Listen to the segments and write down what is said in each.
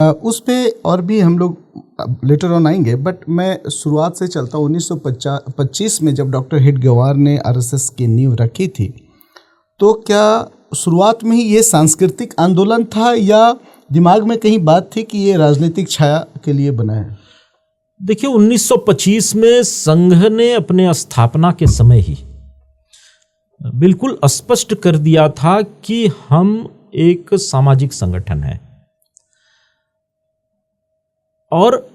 उस पे और भी हम लोग लेटर ऑन आएंगे, बट मैं शुरुआत से चलता हूँ। 1925 में जब डॉक्टर हेडगेवार ने आरएसएस की नींव रखी थी, तो क्या शुरुआत में ही ये सांस्कृतिक आंदोलन था या दिमाग में कहीं बात थी कि ये राजनीतिक छाया के लिए बना है? देखिए, 1925 में संघ ने अपने स्थापना के समय ही बिल्कुल स्पष्ट कर दिया था कि हम एक सामाजिक संगठन है, और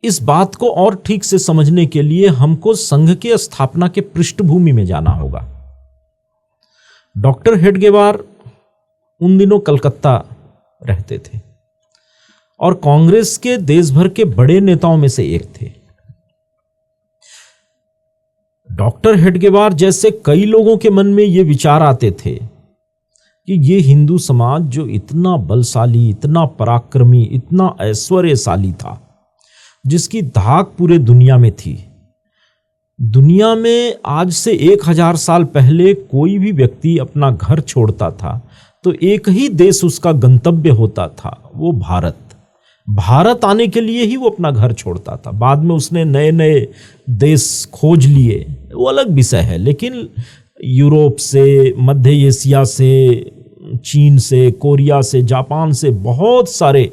इस बात को और ठीक से समझने के लिए हमको संघ के स्थापना के पृष्ठभूमि में जाना होगा। डॉक्टर हेडगेवार उन दिनों कलकत्ता रहते थे और कांग्रेस के देश भर के बड़े नेताओं में से एक थे। डॉक्टर हेडगेवार जैसे कई लोगों के मन में ये विचार आते थे कि ये हिंदू समाज जो इतना बलशाली, इतना पराक्रमी, इतना ऐश्वर्यशाली था, जिसकी धाक पूरे दुनिया में थी। दुनिया में आज से 1000 साल पहले कोई भी व्यक्ति अपना घर छोड़ता था तो एक ही देश उसका गंतव्य होता था, वो भारत। भारत आने के लिए ही वो अपना घर छोड़ता था। बाद में उसने नए नए देश खोज लिए, वो अलग विषय है, लेकिन यूरोप से, मध्य एशिया से, चीन से, कोरिया से, जापान से बहुत सारे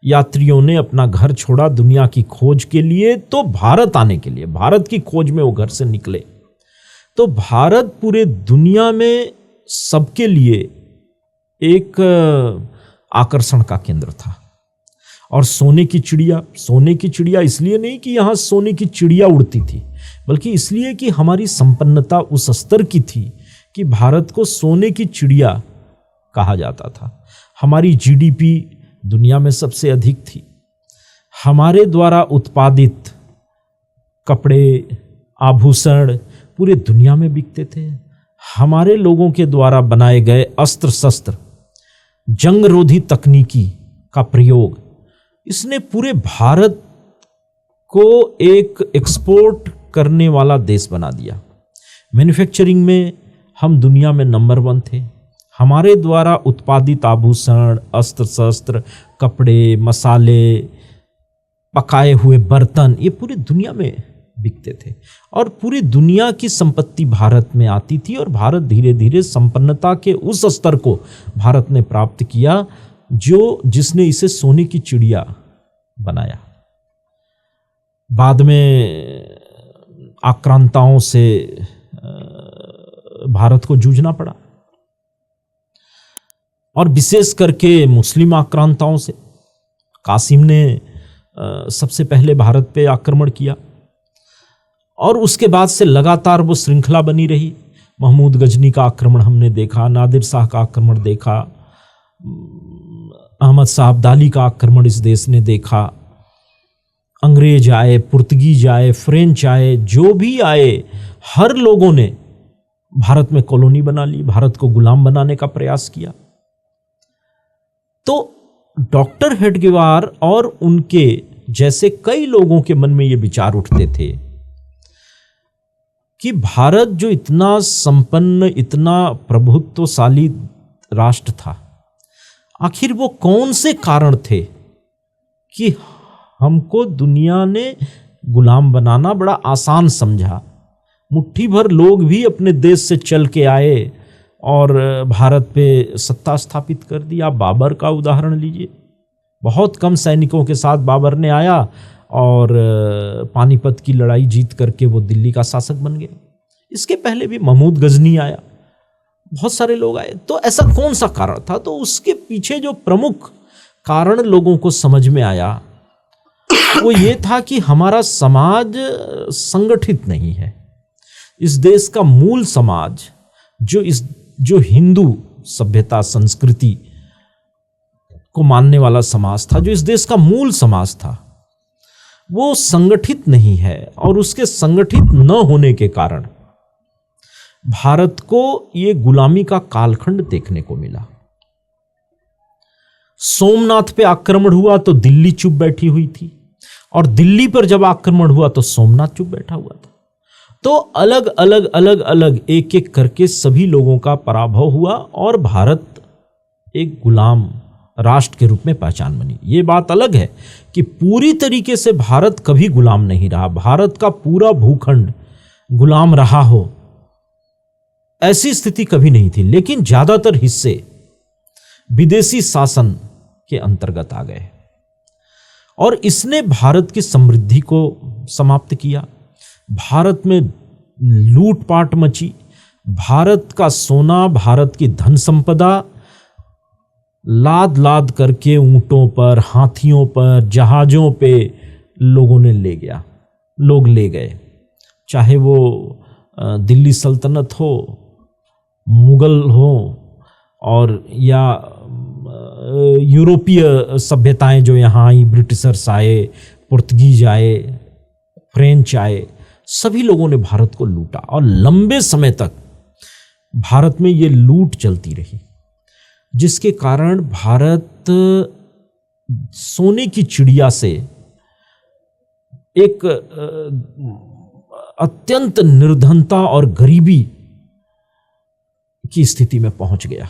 यात्रियों ने अपना घर छोड़ा दुनिया की खोज के लिए, तो भारत आने के लिए, भारत की खोज में वो घर से निकले। तो भारत पूरे दुनिया में सबके लिए एक आकर्षण का केंद्र था। और सोने की चिड़िया इसलिए नहीं कि यहाँ सोने की चिड़िया उड़ती थी, बल्कि इसलिए कि हमारी संपन्नता उस स्तर की थी कि भारत को सोने की चिड़िया कहा जाता था। हमारी जीडीपी दुनिया में सबसे अधिक थी। हमारे द्वारा उत्पादित कपड़े, आभूषण पूरे दुनिया में बिकते थे। हमारे लोगों के द्वारा बनाए गए अस्त्र शस्त्र, जंग रोधी तकनीकी का प्रयोग, इसने पूरे भारत को एक एक्सपोर्ट करने वाला देश बना दिया। मैन्युफैक्चरिंग में हम दुनिया में नंबर 1 थे। हमारे द्वारा उत्पादित आभूषण, अस्त्र शस्त्र, कपड़े, मसाले, पकाए हुए बर्तन, ये पूरी दुनिया में बिकते थे और पूरी दुनिया की संपत्ति भारत में आती थी। और भारत धीरे धीरे संपन्नता के उस स्तर को भारत ने प्राप्त किया जिसने इसे सोने की चिड़िया बनाया। बाद में आक्रांताओं से भारत को जूझना पड़ा, और विशेष करके मुस्लिम आक्रांताओं से। कासिम ने सबसे पहले भारत पे आक्रमण किया और उसके बाद से लगातार वो श्रृंखला बनी रही। महमूद गजनी का आक्रमण हमने देखा, नादिर शाह का आक्रमण देखा, अहमद शाह अब्दाली का आक्रमण इस देश ने देखा। अंग्रेज आए, पुर्तगीज आए, फ्रेंच आए, जो भी आए, हर लोगों ने भारत में कॉलोनी बना ली, भारत को गुलाम बनाने का प्रयास किया। तो डॉक्टर हेडगेवार और उनके जैसे कई लोगों के मन में ये विचार उठते थे कि भारत जो इतना संपन्न, इतना प्रभुत्वशाली राष्ट्र था, आखिर वो कौन से कारण थे कि हमको दुनिया ने गुलाम बनाना बड़ा आसान समझा। मुट्ठी भर लोग भी अपने देश से चल के आए और भारत पे सत्ता स्थापित कर दी। आप बाबर का उदाहरण लीजिए, बहुत कम सैनिकों के साथ बाबर ने आया और पानीपत की लड़ाई जीत करके वो दिल्ली का शासक बन गया। इसके पहले भी महमूद गजनी आया, बहुत सारे लोग आए। तो ऐसा कौन सा कारण था? तो उसके पीछे जो प्रमुख कारण लोगों को समझ में आया वो ये था कि हमारा समाज संगठित नहीं है। इस देश का मूल समाज जो हिंदू सभ्यता, संस्कृति को मानने वाला समाज था, जो इस देश का मूल समाज था, वो संगठित नहीं है। और उसके संगठित न होने के कारण भारत को ये गुलामी का कालखंड देखने को मिला। सोमनाथ पे आक्रमण हुआ तो दिल्ली चुप बैठी हुई थी, और दिल्ली पर जब आक्रमण हुआ तो सोमनाथ चुप बैठा हुआ था। तो अलग अलग एक एक करके सभी लोगों का पराभव हुआ और भारत एक गुलाम राष्ट्र के रूप में पहचान बनी। ये बात अलग है कि पूरी तरीके से भारत कभी गुलाम नहीं रहा, भारत का पूरा भूखंड गुलाम रहा हो, ऐसी स्थिति कभी नहीं थी, लेकिन ज्यादातर हिस्से विदेशी शासन के अंतर्गत आ गए और इसने भारत की समृद्धि को समाप्त किया। भारत में लूटपाट मची, भारत का सोना, भारत की धन संपदा लाद लाद करके ऊंटों पर, हाथियों पर, जहाजों पे लोग ले गए। चाहे वो दिल्ली सल्तनत हो, मुगल हो, और या यूरोपीय सभ्यताएं जो यहाँ आई, ब्रिटिशर्स आए, पुर्तगीज आए, फ्रेंच आए, सभी लोगों ने भारत को लूटा और लंबे समय तक भारत में ये लूट चलती रही, जिसके कारण भारत सोने की चिड़िया से एक अत्यंत निर्धनता और गरीबी की स्थिति में पहुंच गया।